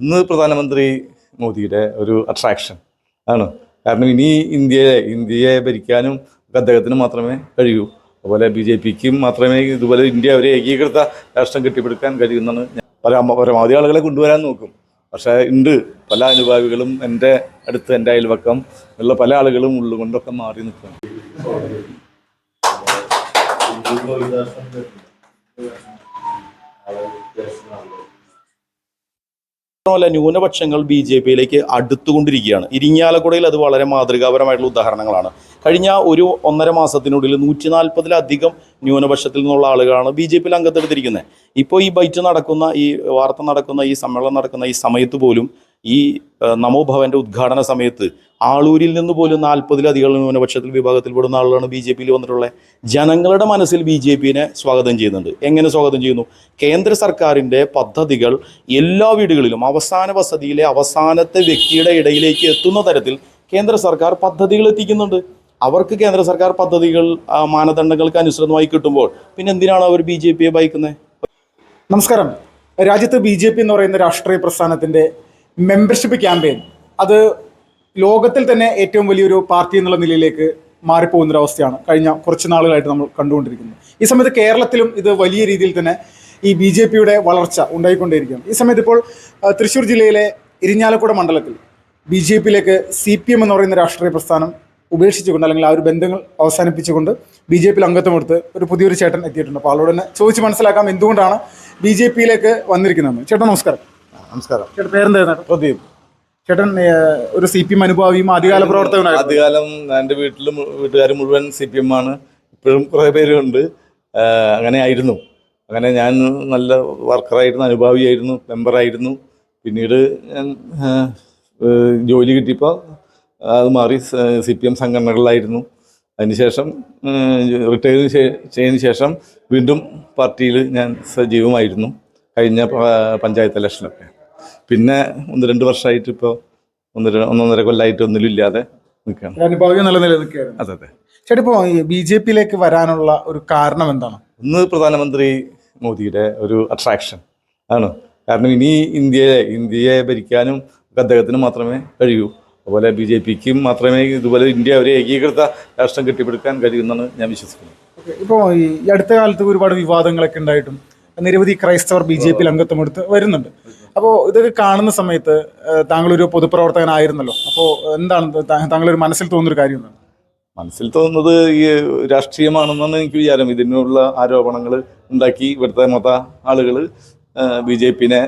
ഇന്ന് പ്രധാനമന്ത്രി മോദിയുടെ ഒരു അട്രാക്ഷൻ ആണ്. കാരണം ഇനി ഇന്ത്യയെ ഭരിക്കാനും അദ്ദേഹത്തിന് മാത്രമേ കഴിയൂ. അതുപോലെ BJPക്കും മാത്രമേ ഇതുപോലെ ഇന്ത്യ ഒരു ഏകീകൃത രാഷ്ട്രം കെട്ടിപ്പടുക്കാൻ കഴിയുമെന്നാണ് ഞാൻ പരമാവധി ആളുകളെ കൊണ്ടുവരാൻ നോക്കും. പക്ഷേ ഉണ്ട് പല അനുഭാവികളും എൻ്റെ അടുത്ത്, എൻ്റെ അയൽവക്കം ഉള്ള പല ആളുകളും ഉള്ളുകൊണ്ടൊക്കെ മാറി നിൽക്കുകയാണ്. ന്യൂനപക്ഷങ്ങൾ BJPയിലേക്ക് അടുത്തുകൊണ്ടിരിക്കുകയാണ്. ഇരിങ്ങാലക്കുടയിൽ അത് വളരെ മാതൃകാപരമായിട്ടുള്ള ഉദാഹരണങ്ങളാണ്. കഴിഞ്ഞ 1.5 മാസത്തിനുള്ളിൽ 140-ലധികം ന്യൂനപക്ഷത്തിൽ നിന്നുള്ള ആളുകളാണ് BJPയിൽ അംഗത്തെടുത്തിരിക്കുന്നത്. ഇപ്പോൾ ഈ ബൈറ്റ് നടക്കുന്ന, ഈ വാർത്ത നടക്കുന്ന, ഈ സമ്മേളനം നടക്കുന്ന ഈ സമയത്ത് പോലും, ഈ നമോ ഭവൻ്റെ ഉദ്ഘാടന സമയത്ത് ആളൂരിൽ നിന്ന് പോലും 40-ലധികം ന്യൂനപക്ഷത്തിൽ വിഭാഗത്തിൽപ്പെടുന്ന ആളുകളാണ് BJPയിൽ വന്നിട്ടുള്ളത്. ജനങ്ങളുടെ മനസ്സിൽ BJPയെ സ്വാഗതം ചെയ്യുന്നുണ്ട്. എങ്ങനെ സ്വാഗതം ചെയ്യുന്നു? കേന്ദ്ര സർക്കാരിൻ്റെ പദ്ധതികൾ എല്ലാ വീടുകളിലും അവസാന വസതിയിലെ അവസാനത്തെ വ്യക്തിയുടെ ഇടയിലേക്ക് എത്തുന്ന തരത്തിൽ കേന്ദ്ര സർക്കാർ പദ്ധതികൾ എത്തിക്കുന്നുണ്ട്. അവർക്ക് കേന്ദ്ര സർക്കാർ പദ്ധതികൾ മാനദണ്ഡങ്ങൾക്ക് അനുസൃതമായി കിട്ടുമ്പോൾ പിന്നെ എന്തിനാണ് അവർ BJPയെ ഭയക്കുന്നത്? നമസ്കാരം. രാജ്യത്ത് BJP എന്ന് പറയുന്ന രാഷ്ട്രീയ പ്രസ്ഥാനത്തിൻ്റെ മെമ്പർഷിപ്പ് ക്യാമ്പയിൻ അത് ലോകത്തിൽ തന്നെ ഏറ്റവും വലിയൊരു പാർട്ടി എന്നുള്ള നിലയിലേക്ക് മാറിപ്പോകുന്നൊരവസ്ഥയാണ് കഴിഞ്ഞ കുറച്ച് നാളുകളായിട്ട് നമ്മൾ കണ്ടുകൊണ്ടിരിക്കുന്നത്. ഈ സമയത്ത് കേരളത്തിലും ഇത് വലിയ രീതിയിൽ തന്നെ ഈ BJPയുടെ വളർച്ച ഉണ്ടായിക്കൊണ്ടേയിരിക്കുകയാണ്. ഈ സമയത്ത് ഇപ്പോൾ തൃശ്ശൂർ ജില്ലയിലെ ഇരിഞ്ഞാലക്കുട മണ്ഡലത്തിൽ BJPയിലേക്ക് CPM എന്ന് പറയുന്ന രാഷ്ട്രീയ പ്രസ്ഥാനം ഉപേക്ഷിച്ചുകൊണ്ട്, അല്ലെങ്കിൽ ആ ഒരു ബന്ധങ്ങൾ അവസാനിപ്പിച്ചുകൊണ്ട് BJPയിൽ അംഗത്വമെടുത്ത് ഒരു പുതിയൊരു ചേട്ടൻ എത്തിയിട്ടുണ്ട്. അപ്പോൾ ആളോട് തന്നെ ചോദിച്ച് മനസ്സിലാക്കാം എന്തുകൊണ്ടാണ് BJPയിലേക്ക് വന്നിരിക്കുന്നതെന്ന്. ചേട്ടൻ നമസ്കാരം. നമസ്കാരം. ചേട്ടൻ പേരെന്തായിരുന്നു? പ്രദീപ്. ചേട്ടൻ ഒരു CPM അനുഭാവിയും ആദ്യകാല പ്രവർത്തകനാണ്. ആദ്യകാലം എൻ്റെ വീട്ടുകാർ മുഴുവൻ CPM ആണ്. ഇപ്പോഴും കുറേ പേരുണ്ട്. അങ്ങനെ ആയിരുന്നു. അങ്ങനെ ഞാൻ നല്ല വർക്കറായിരുന്നു, അനുഭാവിയായിരുന്നു, മെമ്പറായിരുന്നു. പിന്നീട് ഞാൻ ജോലി കിട്ടിയപ്പോൾ അത് മാറി CPM സംഘടനകളിലായിരുന്നു. അതിനുശേഷം റിട്ടയർ ചെയ്തതിന് ശേഷം വീണ്ടും പാർട്ടിയിൽ ഞാൻ സജീവമായിരുന്നു കഴിഞ്ഞ പഞ്ചായത്ത് ഇലക്ഷനൊക്കെ. പിന്നെ 1-2 വർഷമായിട്ട് ഇപ്പോൾ 1.5 കൊല്ലമായിട്ട് ഒന്നിലും ഇല്ലാതെ നിൽക്കുകയാണ്. അനുഭാവികം നല്ല നിലയിൽ നിൽക്കുകയാണ്. അതെ അതെ. ചേട്ടാ, ഇപ്പോൾ BJPയിലേക്ക് വരാനുള്ള ഒരു കാരണം എന്താണ്? ഇന്ന് പ്രധാനമന്ത്രി മോദിയുടെ ഒരു അട്രാക്ഷൻ ആണ്. കാരണം ഇനി ഇന്ത്യയെ ഭരിക്കാനും അദ്ദേഹത്തിന് മാത്രമേ കഴിയൂ. അതുപോലെ BJPക്കും മാത്രമേ ഇതുപോലെ ഇന്ത്യ ഒരു ഏകീകൃത രാഷ്ട്രം കെട്ടിപ്പടുക്കാൻ കഴിയുമെന്നാണ് ഞാൻ വിശ്വസിക്കുന്നത്. ഇപ്പോൾ ഈ അടുത്ത കാലത്ത് ഒരുപാട് വിവാദങ്ങളൊക്കെ ഉണ്ടായിട്ടും നിരവധി ക്രൈസ്തവർ BJPയിൽ അംഗത്വമെടുത്ത് വരുന്നുണ്ട്. അപ്പോൾ ഇതൊക്കെ കാണുന്ന സമയത്ത് താങ്കളൊരു പൊതുപ്രവർത്തകനായിരുന്നല്ലോ, അപ്പോൾ എന്താണ് താങ്കളൊരു മനസ്സിൽ തോന്നുന്നൊരു കാര്യം എന്താണ്? മനസ്സിൽ തോന്നുന്നത് ഈ രാഷ്ട്രീയമാണെന്നാണ് എനിക്ക് വിചാരം. ഇതിനുള്ള ആരോപണങ്ങൾ ഉണ്ടാക്കി ഇവിടുത്തെ മത ആളുകൾ BJPനെ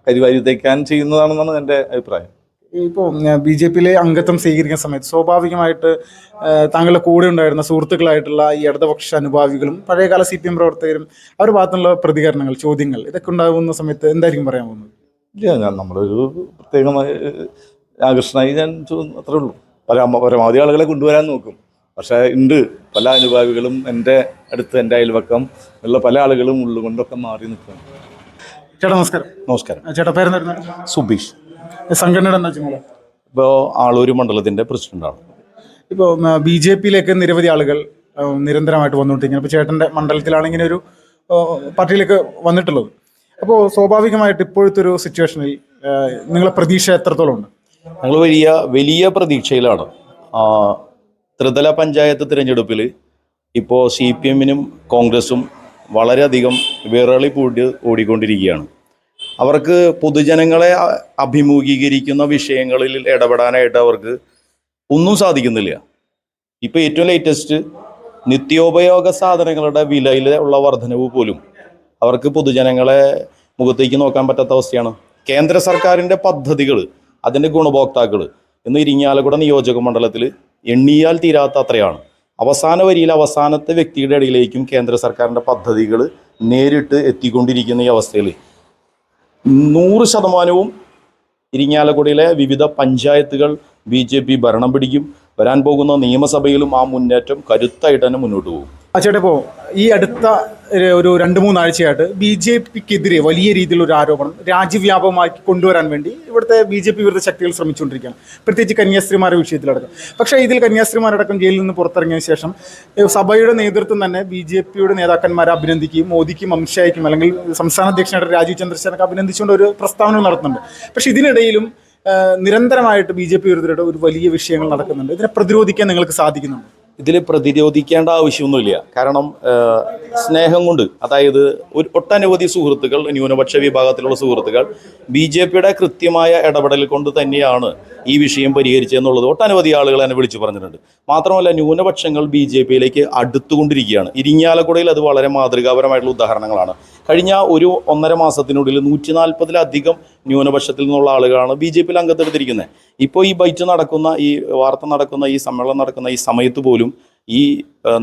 കരിവാരി തേക്കാൻ ചെയ്യുന്നതാണെന്നാണ് എൻ്റെ അഭിപ്രായം. ഇപ്പോൾ BJPയിലെ അംഗത്വം സ്വീകരിക്കുന്ന സമയത്ത് സ്വാഭാവികമായിട്ട് താങ്കളുടെ കൂടെ ഉണ്ടായിരുന്ന സുഹൃത്തുക്കളായിട്ടുള്ള ഈ ഇടതുപക്ഷ അനുഭാവികളും പഴയകാല CPM പ്രവർത്തകരും അവരുടെ ഭാഗത്തുനിന്നുള്ള പ്രതികരണങ്ങൾ, ചോദ്യങ്ങൾ ഇതൊക്കെ ഉണ്ടാകുന്ന സമയത്ത് എന്തായിരിക്കും പറയാൻ പോകുന്നത്? ഇല്ല, നമ്മളൊരു പ്രത്യേകമായ ആകർഷണമായി ഞാൻ അത്രേ ഉള്ളൂ. പരമാവധി ആളുകളെ കൊണ്ടുവരാൻ നോക്കും. പക്ഷേ ഉണ്ട് പല അനുഭാവികളും എൻ്റെ അടുത്ത്, എൻ്റെ അയൽവക്കം ഉള്ള പല ആളുകളും ഉള്ളുകൊണ്ടൊക്കെ മാറി നിൽക്കുകയാണ്. ചേട്ടാ നമസ്കാരം. നമസ്കാരം. ചേട്ടാ പേരെന്തായിരുന്നു? സുബീഷ്. സംഘടനയുടെ എന്താ ചുമതല? ഇപ്പോൾ ആളൂർ മണ്ഡലത്തിൻ്റെ പ്രസിഡന്റാണ്. ഇപ്പോൾ BJPയിലേക്ക് നിരവധി ആളുകൾ നിരന്തരമായിട്ട് വന്നുകൊണ്ടിരിക്കുന്നത്. ഇപ്പോൾ ചേട്ടൻ്റെ മണ്ഡലത്തിലാണ് ഇങ്ങനെ ഒരു പാർട്ടിയിലേക്ക് വന്നിട്ടുള്ളത്. അപ്പോൾ സ്വാഭാവികമായിട്ട് ഇപ്പോഴത്തെ ഒരു സിറ്റുവേഷനിൽ നിങ്ങളെ പ്രതീക്ഷ എത്രത്തോളം ഉണ്ട്? ഞങ്ങൾ വലിയ പ്രതീക്ഷയിലാണ്. ത്രിതല പഞ്ചായത്ത് തിരഞ്ഞെടുപ്പിൽ ഇപ്പോൾ CPMനും കോൺഗ്രസും വളരെയധികം വിറളി പൂട്ടി ഓടിക്കൊണ്ടിരിക്കുകയാണ്. അവർക്ക് പൊതുജനങ്ങളെ അഭിമുഖീകരിക്കുന്ന വിഷയങ്ങളിൽ ഇടപെടാനായിട്ട് അവർക്ക് ഒന്നും സാധിക്കുന്നില്ല. ഇപ്പോൾ ഏറ്റവും ലേറ്റസ്റ്റ് നിത്യോപയോഗ സാധനങ്ങളുടെ വിലയിൽ ഉള്ള വർധനവ് പോലും അവർക്ക് പൊതുജനങ്ങളെ മുഖത്തേക്ക് നോക്കാൻ പറ്റാത്ത അവസ്ഥയാണ്. കേന്ദ്ര സർക്കാരിൻ്റെ പദ്ധതികൾ, അതിൻ്റെ ഗുണഭോക്താക്കൾ ഇന്ന് ഇരിങ്ങാലക്കുട നിയോജക മണ്ഡലത്തിൽ എണ്ണിയാൽ തീരാത്ത അത്രയാണ്. അവസാന വരിയിൽ അവസാനത്തെ വ്യക്തിയുടെ ഇടയിലേക്കും കേന്ദ്ര സർക്കാരിൻ്റെ പദ്ധതികൾ നേരിട്ട് എത്തിക്കൊണ്ടിരിക്കുന്ന ഈ അവസ്ഥയിൽ 100% ഇരിങ്ങാലക്കുടയിലെ വിവിധ പഞ്ചായത്തുകൾ BJP ഭരണം പിടിക്കും. വരാൻ പോകുന്ന നിയമസഭയിലും ആ മുന്നേറ്റം കരുത്തായിട്ട് തന്നെ മുന്നോട്ട് പോകും. ചേട്ടാ ഇപ്പോൾ ഈ അടുത്ത ഒരു 2-3 ആഴ്ചയായിട്ട് BJPക്കെതിരെ വലിയ രീതിയിലൊരു ആരോപണം രാജ്യവ്യാപകമാക്കി കൊണ്ടുവരാൻ വേണ്ടി ഇവിടുത്തെ BJP വിരുദ്ധ ശക്തികൾ ശ്രമിച്ചുകൊണ്ടിരിക്കുകയാണ്, പ്രത്യേകിച്ച് കന്യാസ്ത്രീമാരുടെ വിഷയത്തിലടക്കം. പക്ഷേ ഇതിൽ കന്യാസ്ത്രീമാരടക്കം ജയിലിൽ നിന്ന് പുറത്തിറങ്ങിയ ശേഷം സഭയുടെ നേതൃത്വം തന്നെ BJPയുടെ നേതാക്കന്മാരെ അഭിനന്ദിക്കുകയും മോദിക്കും അമിത്ഷായ്ക്കും അല്ലെങ്കിൽ സംസ്ഥാന അധ്യക്ഷനായിട്ട് രാജീവ് ചന്ദ്രശേഖരനൊക്കെ അഭിനന്ദിച്ചുകൊണ്ട് ഒരു പ്രസ്താവന നടത്തുന്നുണ്ട്. പക്ഷേ ഇതിനിടയിലും നിരന്തരമായിട്ട് BJP വിരുദ്ധരുടെ ഒരു വലിയ വിഷയങ്ങൾ നടക്കുന്നുണ്ട്. ഇതിനെ പ്രതിരോധിക്കാൻ നിങ്ങൾക്ക് സാധിക്കുന്നുണ്ട്? ഇതിൽ പ്രതിരോധിക്കേണ്ട ആവശ്യമൊന്നുമില്ല. കാരണം സ്നേഹം കൊണ്ട്, അതായത് ഒട്ടനവധി സുഹൃത്തുക്കൾ, ന്യൂനപക്ഷ വിഭാഗത്തിലുള്ള സുഹൃത്തുക്കൾ BJPയുടെ കൃത്യമായ ഇടപെടൽ കൊണ്ട് തന്നെയാണ് ഈ വിഷയം പരിഹരിച്ചതെന്നുള്ളത് ഒട്ടനവധി ആളുകൾ എന്നെ വിളിച്ചു പറഞ്ഞിട്ടുണ്ട്. മാത്രമല്ല, ന്യൂനപക്ഷങ്ങൾ BJPയിലേക്ക് അടുത്തുകൊണ്ടിരിക്കുകയാണ്. ഇരിങ്ങാലക്കുടയിൽ അത് വളരെ മാതൃകാപരമായിട്ടുള്ള ഉദാഹരണങ്ങളാണ്. കഴിഞ്ഞ 1-1.5 മാസത്തിനുള്ളിൽ 140-ലധികം ന്യൂനപക്ഷത്തിൽ നിന്നുള്ള ആളുകളാണ് BJPയിൽ അംഗത്തെടുത്തിരിക്കുന്നത്. ഇപ്പോൾ ഈ ബൈറ്റ് നടക്കുന്ന, ഈ വാർത്ത നടക്കുന്ന, ഈ സമ്മേളനം നടക്കുന്ന ഈ സമയത്ത് പോലും, ഈ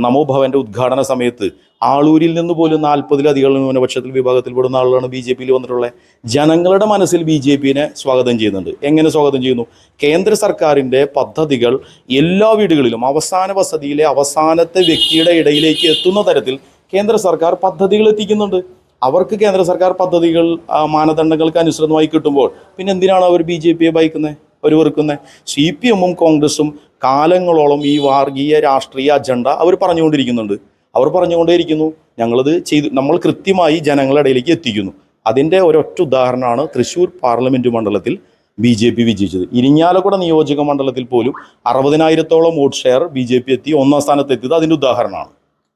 നമോഭവന്റെ ഉദ്ഘാടന സമയത്ത് ആളൂരിൽ നിന്ന് പോലും 40-ലധികം ന്യൂനപക്ഷത്തിൽ വിഭാഗത്തിൽപ്പെടുന്ന ആളുകളാണ് BJPയിൽ വന്നിട്ടുള്ളത്. ജനങ്ങളുടെ മനസ്സിൽ BJPയെ സ്വാഗതം ചെയ്യുന്നുണ്ട്. എങ്ങനെ സ്വാഗതം ചെയ്യുന്നു? കേന്ദ്ര സർക്കാരിൻ്റെ പദ്ധതികൾ എല്ലാ വീടുകളിലും അവസാന വസതിയിലെ അവസാനത്തെ വ്യക്തിയുടെ ഇടയിലേക്ക് എത്തുന്ന തരത്തിൽ കേന്ദ്ര സർക്കാർ പദ്ധതികൾ എത്തിക്കുന്നുണ്ട്. അവർക്ക് കേന്ദ്ര സർക്കാർ പദ്ധതികൾ മാനദണ്ഡങ്ങൾക്ക് അനുസൃതമായി കിട്ടുമ്പോൾ പിന്നെ എന്തിനാണ് അവർ BJPയെ ഭയക്കുന്നത്, അവർ വെറുക്കുന്നത്? CPM-ഉം കോൺഗ്രസും കാലങ്ങളോളം ഈ വർഗീയ രാഷ്ട്രീയ അജണ്ട അവർ പറഞ്ഞുകൊണ്ടിരിക്കുന്നുണ്ട്. അവർ പറഞ്ഞുകൊണ്ടേയിരിക്കുന്നു. ഞങ്ങളത് ചെയ്തു, നമ്മൾ കൃത്യമായി ജനങ്ങളുടെ ഇടയിലേക്ക് എത്തിക്കുന്നു. അതിൻ്റെ ഒരൊറ്റ ഉദാഹരണമാണ് തൃശ്ശൂർ പാർലമെൻറ്റ് മണ്ഡലത്തിൽ BJP വിജയിച്ചത്. ഇരിങ്ങാലക്കുട നിയോജക മണ്ഡലത്തിൽ പോലും 60,000-ഓളം വോട്ട് ഷെയർ BJP എത്തി 1-ാം സ്ഥാനത്തെത്തിയത് അതിൻ്റെ ഉദാഹരണമാണ്.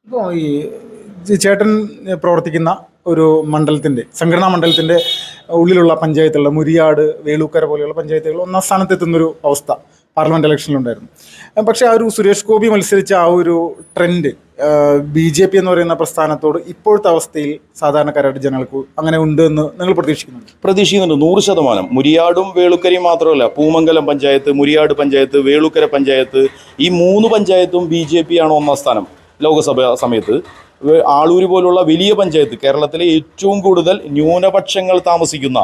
ഇപ്പോൾ ഈ ചേട്ടൻ പ്രവർത്തിക്കുന്ന ഒരു മണ്ഡലത്തിൻ്റെ, സംഘടനാ മണ്ഡലത്തിൻ്റെ ഉള്ളിലുള്ള പഞ്ചായത്തുള്ള മുരിയാട്, വേളൂക്കര പോലെയുള്ള പഞ്ചായത്തുകൾ 1-ാം സ്ഥാനത്തെത്തുന്നൊരു അവസ്ഥ പാർലമെൻറ്റ് ഇലക്ഷനിലുണ്ടായിരുന്നു. പക്ഷേ ആ ഒരു സുരേഷ് ഗോപി മത്സരിച്ച ആ ഒരു ട്രെൻഡ് BJP എന്ന് പറയുന്ന പ്രസ്ഥാനത്തോട് ഇപ്പോഴത്തെ അവസ്ഥയിൽ സാധാരണക്കാരായിട്ട് ജനങ്ങൾക്ക് അങ്ങനെ ഉണ്ട് എന്ന് നിങ്ങൾ പ്രതീക്ഷിക്കുന്നുണ്ട്? 100%. മുരിയാടും വേളുക്കരയും മാത്രമല്ല, പൂമംഗലം പഞ്ചായത്ത്, മുരിയാട് പഞ്ചായത്ത്, വേളുക്കര പഞ്ചായത്ത്, ഈ 3 പഞ്ചായത്തും BJP-യാണ് 1-ാം സ്ഥാനം ലോകസഭ സമയത്ത്. ആളൂർ പോലുള്ള വലിയ പഞ്ചായത്ത്, കേരളത്തിലെ ഏറ്റവും കൂടുതൽ ന്യൂനപക്ഷങ്ങൾ താമസിക്കുന്ന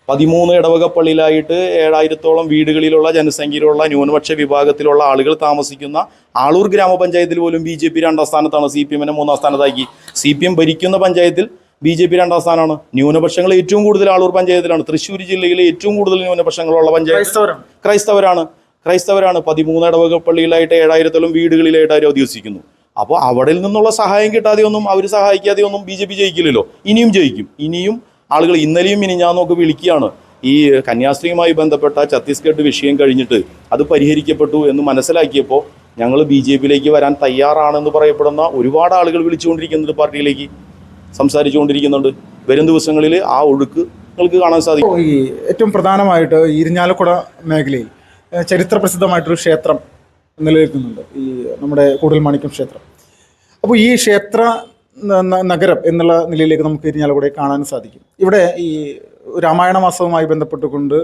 13 ഇടവക പള്ളിയിലായിട്ട് 7,000-ഓളം വീടുകളിലുള്ള ജനസംഖ്യയിലുള്ള ന്യൂനപക്ഷ വിഭാഗത്തിലുള്ള ആളുകൾ താമസിക്കുന്ന ആളൂർ ഗ്രാമപഞ്ചായത്തിൽ പോലും BJP 2-ാം സ്ഥാനത്താണ്. CPM-നെ 3-ാം സ്ഥാനത്താക്കി. CPM ഭരിക്കുന്ന പഞ്ചായത്തിൽ BJP 2-ാം സ്ഥാനമാണ്. ന്യൂനപക്ഷങ്ങൾ ഏറ്റവും കൂടുതൽ ആളൂർ പഞ്ചായത്തിലാണ്. തൃശ്ശൂർ ജില്ലയിലെ ഏറ്റവും കൂടുതൽ ന്യൂനപക്ഷങ്ങളുള്ള പഞ്ചായത്ത് ക്രൈസ്തവരാണ്. 13 ഇടവക പള്ളിയിലായിട്ട് 7,000-ഓളം വീടുകളിലായിട്ട് അവർ അധിവസിക്കുന്നു. അപ്പോൾ അവിടെ നിന്നുള്ള സഹായം കിട്ടാതെയൊന്നും, അവർ സഹായിക്കാതെയൊന്നും BJP ജയിക്കില്ലല്ലോ. ഇനിയും ജയിക്കും. ഇനിയും ആളുകൾ ഇന്നലെയും മിനിഞ്ഞാന്നൊക്കെ വിളിക്കുകയാണ്. ഈ കന്യാസ്ത്രീയുമായി ബന്ധപ്പെട്ട ഛത്തീസ്ഗഡ് വിഷയം കഴിഞ്ഞിട്ട് അത് പരിഹരിക്കപ്പെട്ടു എന്ന് മനസ്സിലാക്കിയപ്പോൾ ഞങ്ങൾ BJPയിലേക്ക് വരാൻ തയ്യാറാണെന്ന് പറയപ്പെടുന്ന ഒരുപാട് ആളുകൾ വിളിച്ചുകൊണ്ടിരിക്കുന്നുണ്ട്, പാർട്ടിയിലേക്ക് സംസാരിച്ചുകൊണ്ടിരിക്കുന്നുണ്ട്. വരും ദിവസങ്ങളിൽ ആ ഒഴുക്ക് നിങ്ങൾക്ക് കാണാൻ സാധിക്കും. ഈ ഏറ്റവും പ്രധാനമായിട്ട് ഇരിഞ്ഞാലക്കുട മേഖലയിൽ ചരിത്ര പ്രസിദ്ധമായിട്ടൊരു ക്ഷേത്രം നിലനിൽക്കുന്നുണ്ട്, ഈ നമ്മുടെ കൂടൽമാണിക്യം ക്ഷേത്രം. അപ്പോൾ ഈ ക്ഷേത്ര നഗരം എന്നുള്ള നിലയിലേക്ക് നമുക്ക് ഇരിഞ്ഞാലക്കുടയെ കാണാൻ സാധിക്കും. ഇവിടെ ഈ രാമായണ മാസവുമായി ബന്ധപ്പെട്ടുകൊണ്ട്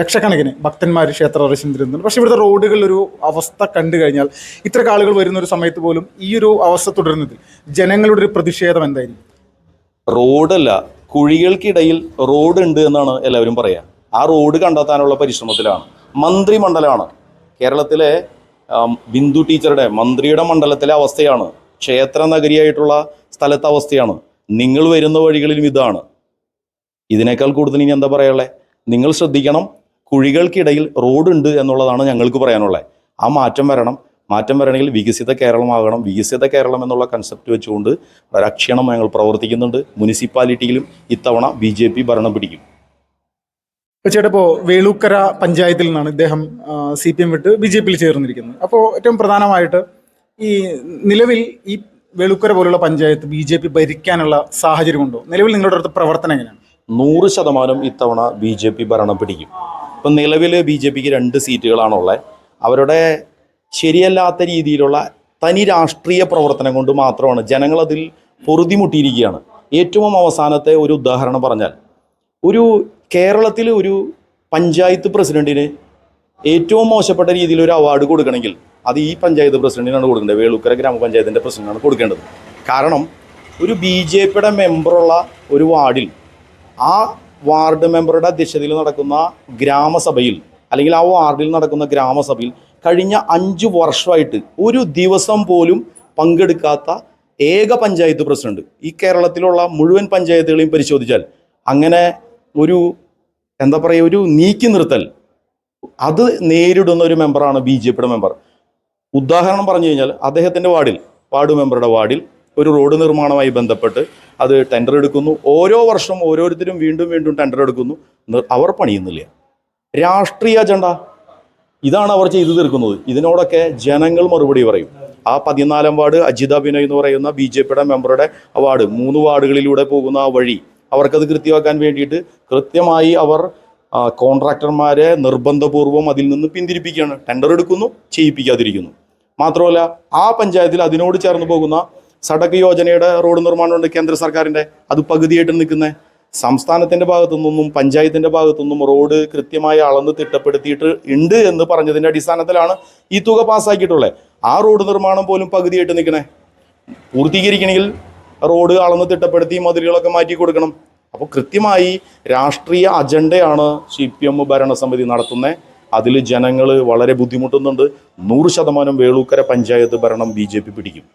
ലക്ഷക്കണക്കിന് ഭക്തന്മാർ ക്ഷേത്ര ദർശനം തരുന്നുണ്ട്. പക്ഷേ ഇവിടുത്തെ റോഡുകളിലൊരു അവസ്ഥ കണ്ടു കഴിഞ്ഞാൽ, ഇത്ര ആളുകൾ വരുന്ന ഒരു സമയത്ത് പോലും ഈ ഒരു അവസ്ഥ തുടരുന്നതിൽ ജനങ്ങളുടെ ഒരു പ്രതിഷേധം എന്തായിരിക്കും? റോഡല്ല, കുഴികൾക്കിടയിൽ റോഡ് ഉണ്ട് എന്നാണ് എല്ലാവരും പറയുക. ആ റോഡ് കണ്ടെത്താനുള്ള പരിശ്രമത്തിലാണ്. മന്ത്രിമണ്ഡലമാണ് കേരളത്തിലെ ബിന്ദു ടീച്ചറുടെ മന്ത്രിയുടെ മണ്ഡലത്തിലെ അവസ്ഥയാണ്. ക്ഷേത്ര നഗരിയായിട്ടുള്ള സ്ഥലത്തെ അവസ്ഥയാണ്. നിങ്ങൾ വരുന്ന വഴികളിലും ഇതാണ്. ഇതിനേക്കാൾ കൂടുതൽ ഇനി എന്താ പറയാനുള്ളത്? നിങ്ങൾ ശ്രദ്ധിക്കണം, കുഴികൾക്കിടയിൽ റോഡുണ്ട് എന്നുള്ളതാണ് ഞങ്ങൾക്ക് പറയാനുള്ളത്. ആ മാറ്റം വരണം. മാറ്റം വരണമെങ്കിൽ വികസിത കേരളമാകണം. വികസിത കേരളം എന്നുള്ള കൺസെപ്റ്റ് വെച്ചുകൊണ്ട് ഒരക്ഷണം ഞങ്ങൾ പ്രവർത്തിക്കുന്നുണ്ട്. മുനിസിപ്പാലിറ്റിയിലും ഇത്തവണ BJP ഭരണം പിടിക്കും. ചേട്ടാ, ഇപ്പോൾ വേളൂക്കര പഞ്ചായത്തിൽ നിന്നാണ് ഇദ്ദേഹം CPM വിട്ട് BJPയിൽ ചേർന്നിരിക്കുന്നത്. അപ്പോൾ ഏറ്റവും പ്രധാനമായിട്ട് ഈ നിലവിൽ ഈ വേളൂക്കര പോലുള്ള പഞ്ചായത്ത് BJP ഭരിക്കാനുള്ള സാഹചര്യമുണ്ടോ? നിലവിൽ നിങ്ങളുടെ അടുത്ത പ്രവർത്തനം എങ്ങനെയാണ്? 100% ഇത്തവണ BJP ഭരണം പിടിക്കും. ഇപ്പം നിലവിൽ BJPക്ക് 2 സീറ്റുകളാണുള്ളത്. അവരുടെ ശരിയല്ലാത്ത രീതിയിലുള്ള തനി രാഷ്ട്രീയ പ്രവർത്തനം കൊണ്ട് മാത്രമാണ് ജനങ്ങളതിൽ പൊറുതിമുട്ടിയിരിക്കുകയാണ്. ഏറ്റവും അവസാനത്തെ ഒരു ഉദാഹരണം പറഞ്ഞാൽ, ഒരു കേരളത്തിൽ ഒരു പഞ്ചായത്ത് പ്രസിഡന്റിന് ഏറ്റവും മോശപ്പെട്ട രീതിയിൽ ഒരു അവാർഡ് കൊടുക്കണമെങ്കിൽ അത് ഈ പഞ്ചായത്ത് പ്രസിഡന്റിനാണ് കൊടുക്കേണ്ടത്. വേളൂക്കര ഗ്രാമപഞ്ചായത്തിൻ്റെ പ്രസിഡന്റാണ് കൊടുക്കേണ്ടത്. കാരണം ഒരു BJPയുടെ മെമ്പറുള്ള ഒരു വാർഡിൽ, ആ വാർഡ് മെമ്പറുടെ അധ്യക്ഷതയിൽ നടക്കുന്ന ഗ്രാമസഭയിൽ, അല്ലെങ്കിൽ ആ വാർഡിൽ നടക്കുന്ന ഗ്രാമസഭയിൽ കഴിഞ്ഞ 5 വർഷമായിട്ട് ഒരു ദിവസം പോലും പങ്കെടുക്കാത്ത ഏക പഞ്ചായത്ത് പ്രസിഡന്റ്. ഈ കേരളത്തിലുള്ള മുഴുവൻ പഞ്ചായത്തുകളെയും പരിശോധിച്ചാൽ അങ്ങനെ ഒരു എന്താ പറയുക, ഒരു നീക്കി നിർത്തൽ അത് നേരിടുന്ന ഒരു മെമ്പറാണ് BJPയുടെ മെമ്പർ. ഉദാഹരണം പറഞ്ഞു കഴിഞ്ഞാൽ അദ്ദേഹത്തിൻ്റെ വാർഡ് മെമ്പറുടെ വാർഡിൽ ഒരു റോഡ് നിർമ്മാണവുമായി ബന്ധപ്പെട്ട് അത് ടെൻഡർ എടുക്കുന്നു. ഓരോ വർഷം ഓരോരുത്തരും വീണ്ടും വീണ്ടും ടെൻഡർ എടുക്കുന്നു. അവർ പണിയുന്നില്ല. രാഷ്ട്രീയ അജണ്ട ഇതാണ് അവർ ചെയ്തു തീർക്കുന്നത്. ഇതിനോടൊക്കെ ജനങ്ങൾ മറുപടി പറയും. ആ 14-ാം വാർഡ് അജിത ബിനോയ് എന്ന് പറയുന്ന BJPയുടെ മെമ്പറുടെ വാർഡ്, 3 വാർഡുകളിലൂടെ പോകുന്ന ആ വഴി അവർക്കത് കൃത്യമാക്കാൻ വേണ്ടിയിട്ട് കൃത്യമായി അവർ കോൺട്രാക്ടർമാരെ നിർബന്ധപൂർവ്വം അതിൽ നിന്ന് പിന്തിരിപ്പിക്കുകയാണ്. ടെൻഡർ എടുക്കുന്നു, ചെയ്യിപ്പിക്കാതിരിക്കുന്നു. മാത്രമല്ല ആ പഞ്ചായത്തിൽ അതിനോട് ചേർന്ന് പോകുന്ന സഡക് യോജനയുടെ റോഡ് നിർമ്മാണമുണ്ട് കേന്ദ്ര സർക്കാരിൻ്റെ, അത് പകുതിയായിട്ട് നിൽക്കുന്നത്. സംസ്ഥാനത്തിൻ്റെ ഭാഗത്തു നിന്നും പഞ്ചായത്തിൻ്റെ ഭാഗത്തു നിന്നും റോഡ് കൃത്യമായി അളന്ന് തിട്ടപ്പെടുത്തിയിട്ട് ഉണ്ട് എന്ന് പറഞ്ഞതിൻ്റെ അടിസ്ഥാനത്തിലാണ് ഈ തുക പാസ്സാക്കിയിട്ടുള്ളത്. ആ റോഡ് നിർമ്മാണം പോലും പകുതിയായിട്ട് നിൽക്കണേ. പൂർത്തീകരിക്കണമെങ്കിൽ റോഡ് അളന്ന് തിട്ടപ്പെടുത്തി മതിലുകളൊക്കെ മാറ്റി കൊടുക്കണം. അപ്പോൾ കൃത്യമായി രാഷ്ട്രീയ അജണ്ടയാണ് CPM ഭരണസമിതി നടത്തുന്നത്. അതിൽ ജനങ്ങൾ വളരെ ബുദ്ധിമുട്ടുന്നുണ്ട്. 100% വേളൂക്കര പഞ്ചായത്ത് ഭരണം BJP പിടിക്കും.